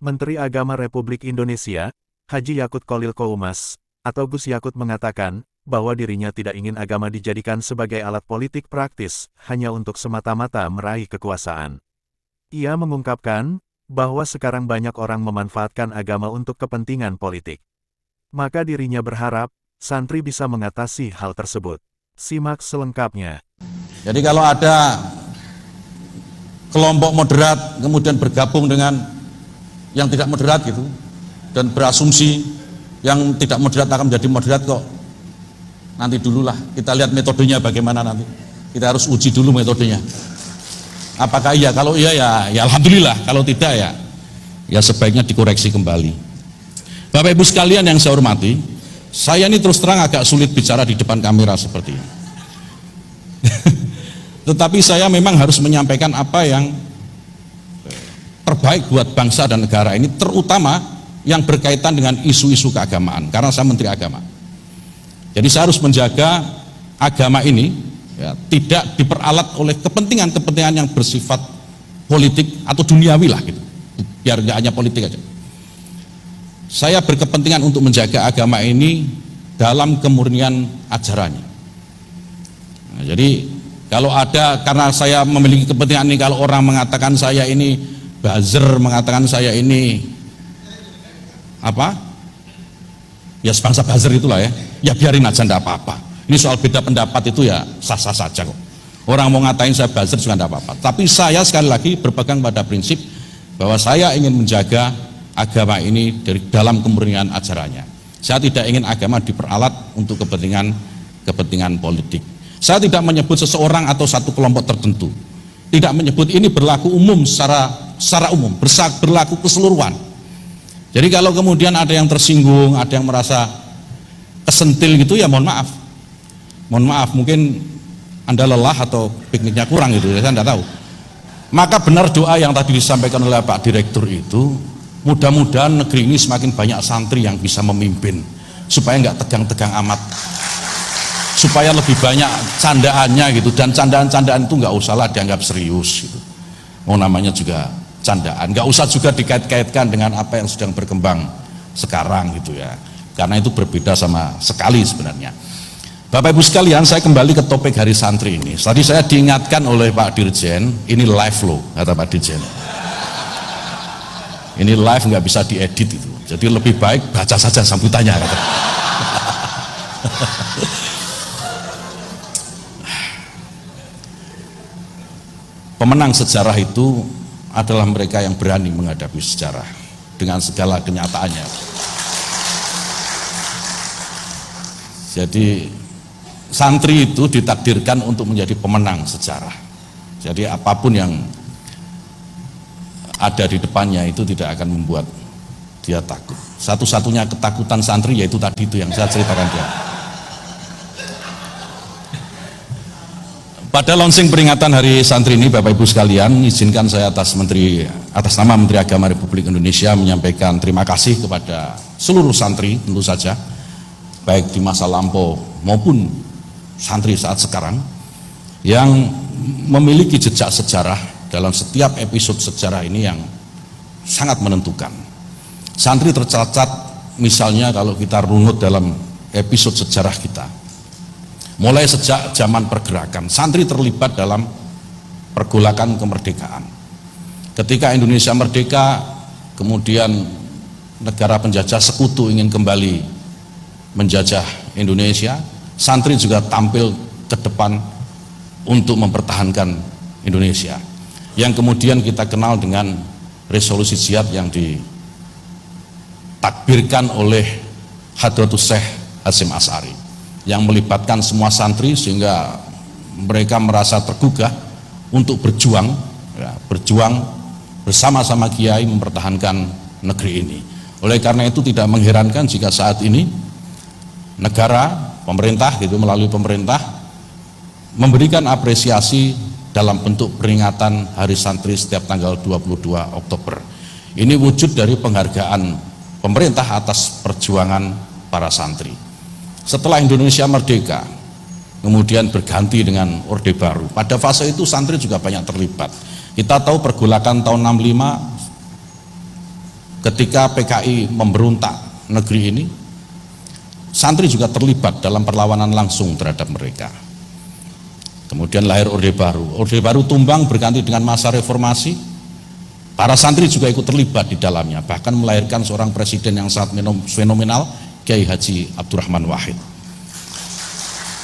Menteri Agama Republik Indonesia, Haji Yakut Kholil Koumas, atau Gus Yakut mengatakan, bahwa dirinya tidak ingin agama dijadikan sebagai alat politik praktis, hanya untuk semata-mata meraih kekuasaan. Ia mengungkapkan, bahwa sekarang banyak orang memanfaatkan agama untuk kepentingan politik. Maka dirinya berharap, santri bisa mengatasi hal tersebut. Simak selengkapnya. Jadi kalau ada kelompok moderat kemudian bergabung dengan yang tidak moderat gitu, dan berasumsi yang tidak moderat akan menjadi moderat, kok nanti dululah kita lihat metodenya bagaimana, nanti kita harus uji dulu metodenya apakah iya. Kalau iya ya alhamdulillah, kalau tidak ya sebaiknya dikoreksi kembali. Bapak Ibu sekalian yang saya hormati, saya ini terus terang agak sulit bicara di depan kamera seperti ini. Tetapi saya memang harus menyampaikan apa yang terbaik buat bangsa dan negara ini, terutama yang berkaitan dengan isu-isu keagamaan, karena saya Menteri Agama. Jadi saya harus menjaga agama ini tidak diperalat oleh kepentingan-kepentingan yang bersifat politik atau duniawi lah gitu, biar nggak hanya politik aja. Saya berkepentingan untuk menjaga agama ini dalam kemurnian ajarannya. Nah, jadi kalau ada, karena saya memiliki kepentingan ini, kalau orang mengatakan saya ini buzzer, mengatakan saya ini apa? Ya sebangsa buzzer itulah ya biarin aja, enggak apa-apa. Ini soal beda pendapat itu ya sah-sah saja kok. Orang mau ngatain saya buzzer juga enggak apa-apa. Tapi saya sekali lagi berpegang pada prinsip bahwa saya ingin menjaga agama ini dari dalam kemurnian ajarannya. Saya tidak ingin agama diperalat untuk kepentingan politik. Saya tidak menyebut seseorang atau satu kelompok tertentu. Tidak menyebut, ini berlaku umum secara umum, berlaku keseluruhan. Jadi kalau kemudian ada yang tersinggung, ada yang merasa kesentil gitu, ya mohon maaf. Mohon maaf, mungkin Anda lelah atau pikniknya kurang gitu, saya enggak tahu. Maka benar doa yang tadi disampaikan oleh Pak Direktur itu, mudah-mudahan negeri ini semakin banyak santri yang bisa memimpin, supaya enggak tegang-tegang amat, supaya lebih banyak candaannya gitu, dan candaan-candaan itu enggak usahlah dianggap serius gitu. Mau namanya juga candaan, nggak usah juga dikait-kaitkan dengan apa yang sedang berkembang sekarang gitu ya, karena itu berbeda sama sekali sebenarnya. Bapak Ibu sekalian, saya kembali ke topik Hari Santri ini. Tadi saya diingatkan oleh Pak Dirjen, ini live loh, kata Pak Dirjen. Ini live, nggak bisa diedit itu, jadi lebih baik baca saja sambutannya, kata. Pemenang sejarah itu adalah mereka yang berani menghadapi sejarah dengan segala kenyataannya. Jadi santri itu ditakdirkan untuk menjadi pemenang sejarah. Jadi apapun yang ada di depannya itu tidak akan membuat dia takut. Satu-satunya ketakutan santri yaitu tadi itu yang saya ceritakan dia. Pada launching peringatan Hari Santri ini, Bapak Ibu sekalian, izinkan saya atas nama Menteri Agama Republik Indonesia menyampaikan terima kasih kepada seluruh santri tentu saja, baik di masa lampau maupun santri saat sekarang, yang memiliki jejak sejarah dalam setiap episode sejarah ini yang sangat menentukan. Santri tercatat misalnya kalau kita runut dalam episode sejarah kita, mulai sejak zaman pergerakan, santri terlibat dalam pergolakan kemerdekaan. Ketika Indonesia merdeka, kemudian negara penjajah sekutu ingin kembali menjajah Indonesia, santri juga tampil ke depan untuk mempertahankan Indonesia, yang kemudian kita kenal dengan resolusi jihad yang ditakbirkan oleh Hadratus Syekh Hasyim Asy'ari, yang melibatkan semua santri sehingga mereka merasa tergugah untuk berjuang bersama-sama kiai mempertahankan negeri ini. Oleh karena itu tidak mengherankan jika saat ini negara, pemerintah gitu, melalui pemerintah memberikan apresiasi dalam bentuk peringatan Hari Santri setiap tanggal 22 Oktober. Ini wujud dari penghargaan pemerintah atas perjuangan para santri. Setelah Indonesia merdeka, kemudian berganti dengan Orde Baru. Pada fase itu santri juga banyak terlibat. Kita tahu pergolakan tahun 65 ketika PKI memberontak negeri ini, santri juga terlibat dalam perlawanan langsung terhadap mereka. Kemudian lahir Orde Baru. Orde Baru tumbang berganti dengan masa reformasi. Para santri juga ikut terlibat di dalamnya, bahkan melahirkan seorang presiden yang sangat fenomenal, Kiai Haji Abdurrahman Wahid.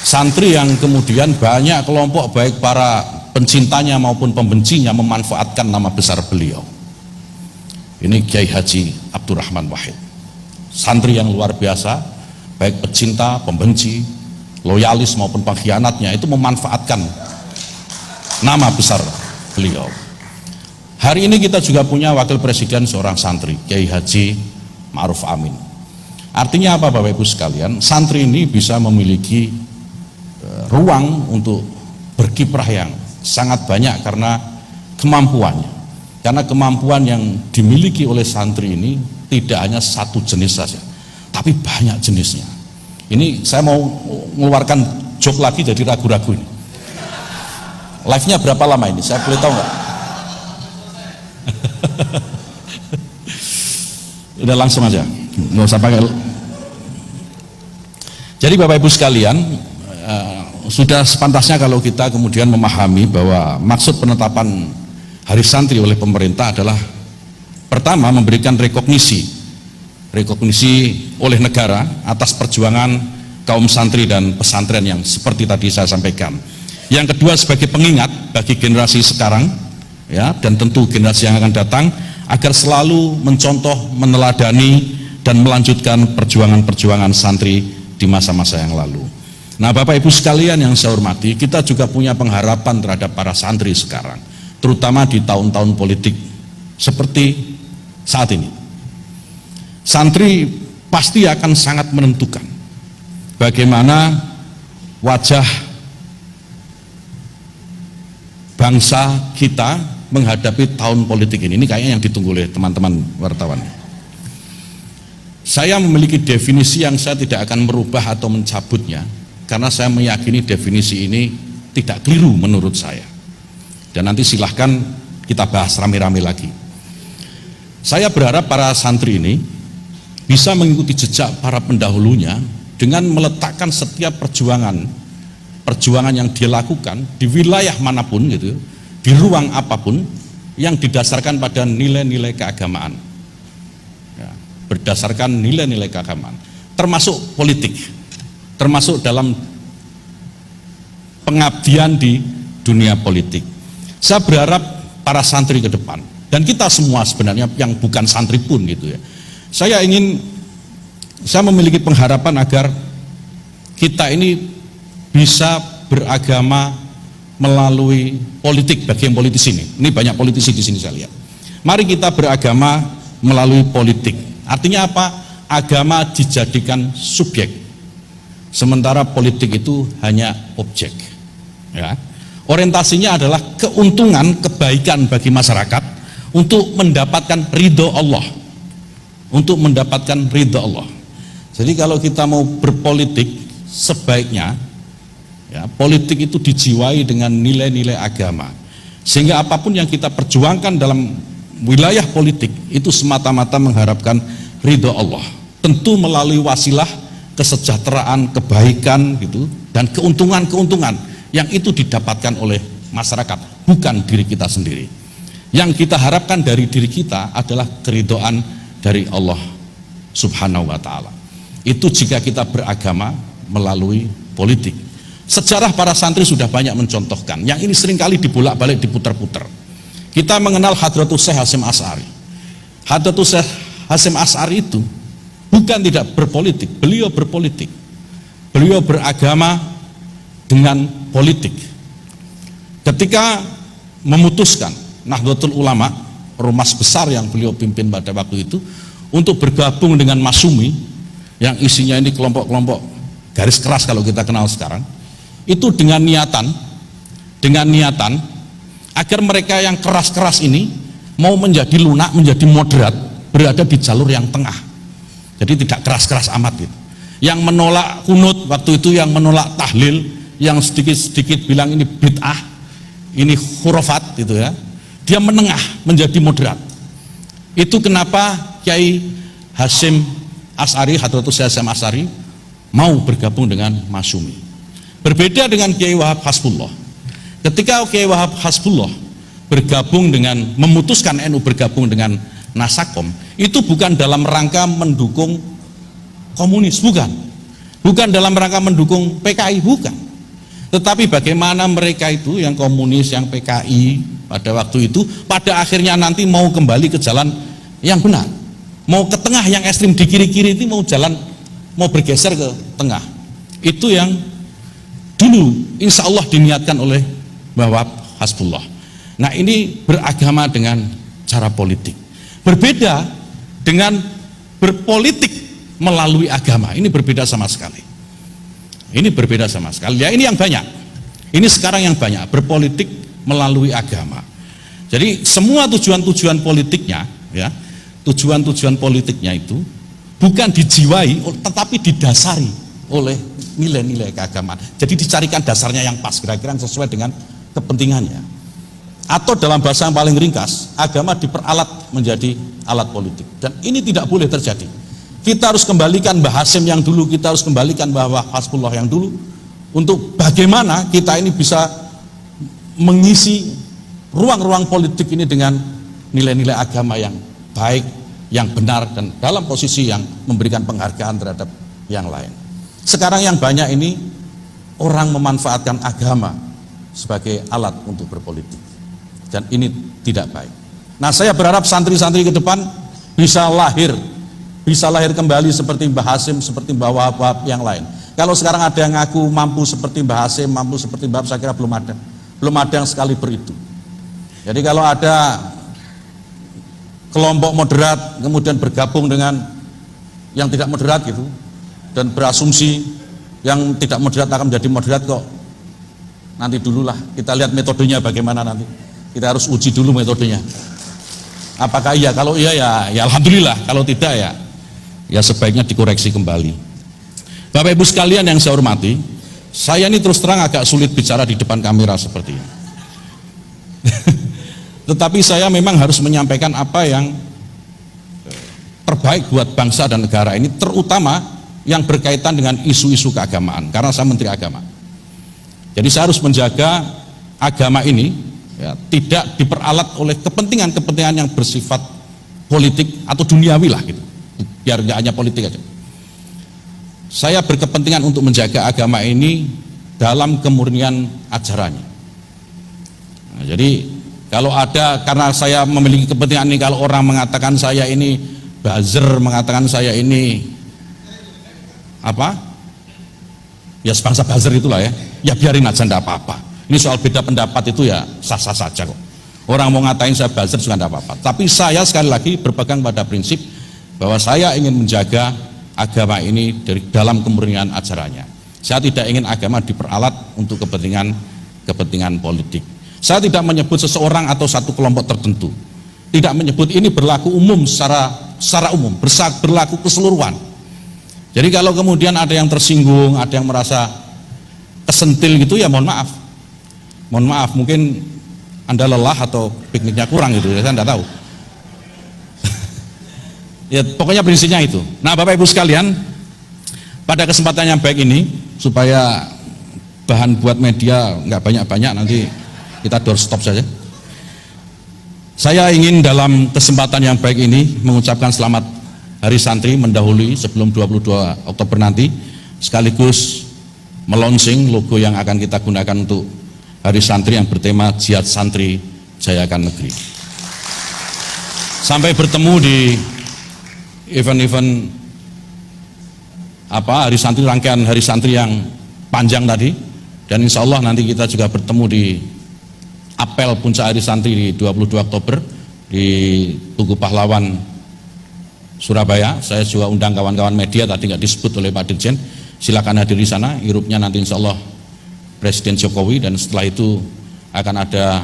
Santri yang kemudian banyak kelompok baik para pencintanya maupun pembencinya memanfaatkan nama besar beliau. Ini Kiai Haji Abdurrahman Wahid. Santri yang luar biasa, baik pecinta, pembenci, loyalis maupun pengkhianatnya itu memanfaatkan nama besar beliau. Hari ini kita juga punya wakil presiden seorang santri, Kiai Haji Ma'ruf Amin. Artinya apa Bapak Ibu sekalian? Santri ini bisa memiliki ruang untuk berkiprah yang sangat banyak karena kemampuannya. Karena kemampuan yang dimiliki oleh santri ini tidak hanya satu jenis saja, tapi banyak jenisnya. Ini saya mau mengeluarkan joke lagi jadi ragu-ragu ini. Live-nya berapa lama ini? Saya boleh tahu nggak? Udah langsung aja, nggak usah pakai. Jadi Bapak Ibu sekalian, sudah sepantasnya kalau kita kemudian memahami bahwa maksud penetapan Hari Santri oleh pemerintah adalah pertama memberikan rekognisi oleh negara atas perjuangan kaum santri dan pesantren yang seperti tadi saya sampaikan. Yang kedua sebagai pengingat bagi generasi sekarang ya, dan tentu generasi yang akan datang agar selalu mencontoh, meneladani dan melanjutkan perjuangan-perjuangan santri di masa-masa yang lalu. Nah Bapak Ibu sekalian yang saya hormati, kita juga punya pengharapan terhadap para santri sekarang, terutama di tahun-tahun politik seperti saat ini. Santri pasti akan sangat menentukan bagaimana wajah bangsa kita menghadapi tahun politik ini. Ini kayaknya yang ditunggu oleh teman-teman wartawan. Saya memiliki definisi yang saya tidak akan merubah atau mencabutnya, karena saya meyakini definisi ini tidak keliru menurut saya. Dan nanti silahkan kita bahas rame-rame lagi. Saya berharap para santri ini bisa mengikuti jejak para pendahulunya dengan meletakkan setiap perjuangan yang dia lakukan di wilayah manapun gitu, di ruang apapun yang didasarkan pada nilai-nilai keagamaan. Ya, berdasarkan nilai-nilai keagamaan, termasuk politik, termasuk dalam pengabdian di dunia politik. Saya berharap para santri ke depan dan kita semua sebenarnya yang bukan santri pun gitu ya. Saya memiliki pengharapan agar kita ini bisa beragama melalui politik bagi yang politisi ini. Ini banyak politisi di sini saya lihat. Mari kita beragama melalui politik. Artinya apa? Agama dijadikan subjek, sementara politik itu hanya objek. Ya. Orientasinya adalah keuntungan, kebaikan bagi masyarakat untuk mendapatkan ridho Allah. Untuk mendapatkan ridho Allah. Jadi kalau kita mau berpolitik, sebaiknya ya, politik itu dijiwai dengan nilai-nilai agama. Sehingga apapun yang kita perjuangkan dalam wilayah politik itu semata-mata mengharapkan ridho Allah. Tentu melalui wasilah kesejahteraan, kebaikan gitu, dan keuntungan-keuntungan yang itu didapatkan oleh masyarakat, bukan diri kita sendiri. Yang kita harapkan dari diri kita adalah keridhaan dari Allah Subhanahu wa ta'ala. Itu jika kita beragama melalui politik. Sejarah para santri sudah banyak mencontohkan. Yang ini seringkali dibolak-balik, diputar-putar. Kita mengenal Hadratus Syekh Hasyim Asy'ari. Hadratus Syekh Hasyim Asy'ari itu bukan tidak berpolitik, beliau berpolitik. Beliau beragama dengan politik. Ketika memutuskan Nahdlatul Ulama, ormas besar yang beliau pimpin pada waktu itu, untuk bergabung dengan Masyumi yang isinya ini kelompok-kelompok garis keras kalau kita kenal sekarang, itu dengan niatan agar mereka yang keras-keras ini mau menjadi lunak, menjadi moderat, berada di jalur yang tengah. Jadi tidak keras-keras amat gitu. Yang menolak kunut waktu itu, yang menolak tahlil, yang sedikit-sedikit bilang ini bid'ah, ini khurafat gitu ya. Dia menengah, menjadi moderat. Itu kenapa Kiai Hasyim Asy'ari, Hadratus Hasyim Asy'ari mau bergabung dengan Masyumi. Berbeda dengan Kiai Wahab Hasbullah. Ketika Kiai Wahab Hasbullah memutuskan NU bergabung dengan Nasakom, itu bukan dalam rangka mendukung komunis, bukan dalam rangka mendukung PKI, bukan. Tetapi bagaimana mereka itu yang komunis, yang PKI pada waktu itu pada akhirnya nanti mau kembali ke jalan yang benar, mau ke tengah, yang ekstrim di kiri-kiri itu mau bergeser ke tengah. Itu yang dulu insya Allah diniatkan oleh Wahab Hasbullah. Nah, ini beragama dengan cara politik, berbeda dengan berpolitik melalui agama. Ini berbeda sama sekali. Ya, ini yang banyak. Ini sekarang yang banyak berpolitik melalui agama. Jadi semua tujuan-tujuan politiknya, ya, tujuan-tujuan politiknya itu bukan dijiwai, tetapi didasari oleh nilai-nilai keagamaan. Jadi dicarikan dasarnya yang pas, kira-kira sesuai dengan kepentingannya. Atau dalam bahasa yang paling ringkas, agama diperalat menjadi alat politik. Dan ini tidak boleh terjadi. Kita harus kembalikan Mbah Hasyim yang dulu, kita harus kembalikan Mbah Hasbullah yang dulu, untuk bagaimana kita ini bisa mengisi ruang-ruang politik ini dengan nilai-nilai agama yang baik, yang benar, dan dalam posisi yang memberikan penghargaan terhadap yang lain. Sekarang yang banyak ini orang memanfaatkan agama sebagai alat untuk berpolitik, dan ini tidak baik. Nah, saya berharap santri-santri ke depan bisa lahir kembali seperti Mbah Hasyim, seperti Mbah Wahab yang lain. Kalau sekarang ada yang ngaku mampu seperti Mbah Hasyim, mampu seperti Mbah Wahab, saya kira belum ada yang sekali beritu. Jadi kalau ada kelompok moderat kemudian bergabung dengan yang tidak moderat gitu, dan berasumsi yang tidak moderat akan menjadi moderat, kok nanti dululah kita lihat metodenya bagaimana, nanti kita harus uji dulu metodenya apakah iya. Kalau iya ya alhamdulillah, kalau tidak ya sebaiknya dikoreksi kembali. Bapak Ibu sekalian yang saya hormati, saya ini terus terang agak sulit bicara di depan kamera seperti ini. Tetapi saya memang harus menyampaikan apa yang terbaik buat bangsa dan negara ini, terutama yang berkaitan dengan isu-isu keagamaan, karena saya Menteri Agama. Jadi saya harus menjaga agama ini ya, tidak diperalat oleh kepentingan-kepentingan yang bersifat politik atau duniawi lah gitu, biar nggak hanya politik aja. Saya berkepentingan untuk menjaga agama ini dalam kemurnian ajarannya. Nah, jadi kalau ada, karena saya memiliki kepentingan ini, kalau orang mengatakan saya ini buzzer, mengatakan saya ini apa, ya sebangsa buzzer itulah ya biarin aja, enggak apa-apa. Ini soal beda pendapat itu ya sah-sah saja kok. Orang mau ngatain saya buzzer juga enggak apa-apa. Tapi saya sekali lagi berpegang pada prinsip bahwa saya ingin menjaga agama ini dari dalam kemurnian ajarannya. Saya tidak ingin agama diperalat untuk kepentingan politik. Saya tidak menyebut seseorang atau satu kelompok tertentu. Tidak menyebut, ini berlaku umum, secara umum, berlaku keseluruhan. Jadi kalau kemudian ada yang tersinggung, ada yang merasa kesentil gitu, ya mohon maaf. Mohon maaf, mungkin Anda lelah atau pikniknya kurang gitu, saya tidak tahu. Ya pokoknya prinsipnya itu. Nah, Bapak Ibu sekalian, pada kesempatan yang baik ini, supaya bahan buat media nggak banyak-banyak, nanti kita doorstop saja. Saya ingin dalam kesempatan yang baik ini mengucapkan selamat Hari Santri mendahului sebelum 22 Oktober nanti, sekaligus melonsing logo yang akan kita gunakan untuk Hari Santri yang bertema Jihad Santri Jayakan Negeri. Sampai bertemu di event-event Hari Santri, rangkaian Hari Santri yang panjang tadi, dan insya Allah nanti kita juga bertemu di apel puncak Hari Santri di 22 Oktober di Tugu Pahlawan Surabaya. Saya juga undang kawan-kawan media, tadi nggak disebut oleh Pak Dirjen, silakan hadir di sana. Irupnya nanti insya Allah Presiden Jokowi, dan setelah itu akan ada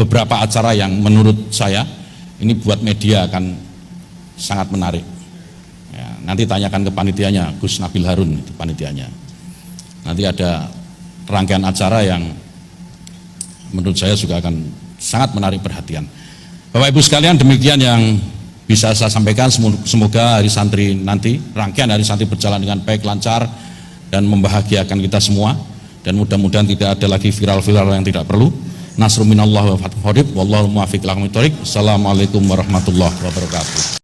beberapa acara yang menurut saya ini buat media akan sangat menarik. Ya, nanti tanyakan ke panitianya, Gus Nabil Harun itu panitianya. Nanti ada rangkaian acara yang menurut saya juga akan sangat menarik perhatian. Bapak Ibu sekalian, demikian yang bisa saya sampaikan, semoga hari santri nanti, rangkaian hari santri berjalan dengan baik, lancar, dan membahagiakan kita semua. Dan mudah-mudahan tidak ada lagi viral-viral yang tidak perlu. Nasrul minallah wa fathun qarib, wallahu muwaffiq ila aqwamit thoriq. Assalamualaikum warahmatullahi wabarakatuh.